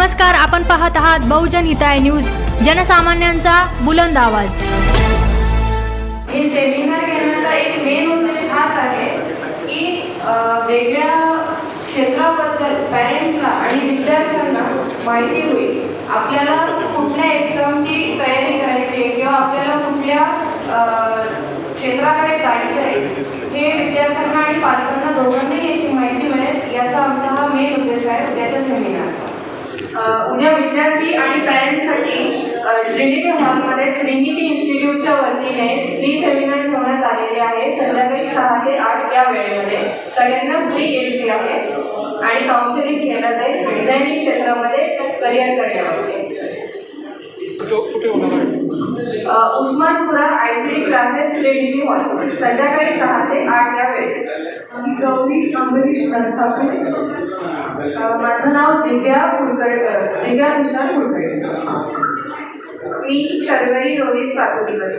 नमस्कार, आपण पाहत आहात बहुजन हिताय न्यूज, जनसामान्यांचा बुलंद आवाज। हे सेमिनार घेण्याचा एक मेन उद्देश हाच आहे की वेगळ्या क्षेत्राबद्दल पॅरेंट्सला आणि विद्यार्थ्यांना माहिती होईल। आपल्याला कुठल्या एक्झामची तयारी करायची आहे किंवा आपल्याला कुठल्या क्षेत्राकडे जायचं आहे हे विद्यार्थ्यांना आणि पालकांना दोघांनाही याची माहिती मिळेल, याचा आमचा हा मेन उद्देश आहे उद्याच्या सेमिनारचा। उद्या विद्यार्थी आणि पॅरेंट्ससाठी ट्रिनिटी हॉलमध्ये ट्रिनिटी इन्स्टिट्यूटच्या वतीने फ्री सेमिनार ठेवण्यात आलेले आहे। संध्याकाळी 6 ते 8 या वेळेमध्ये सगळ्यांना फ्री एंट्री आहे आणि काउन्सिलिंग केलं जाईल डिझायनिंग क्षेत्रामध्ये करिअर करण्यामध्ये। Usmanpura ICT classes Trinity Hall संध्याकाळी 6 ते 8 या वेळेत। गौरी अंबरीश नरसापुरे, माझं नाव दिव्या तुषार कुलकर्णी, मी शर्वरी रोहित कातोलीकर।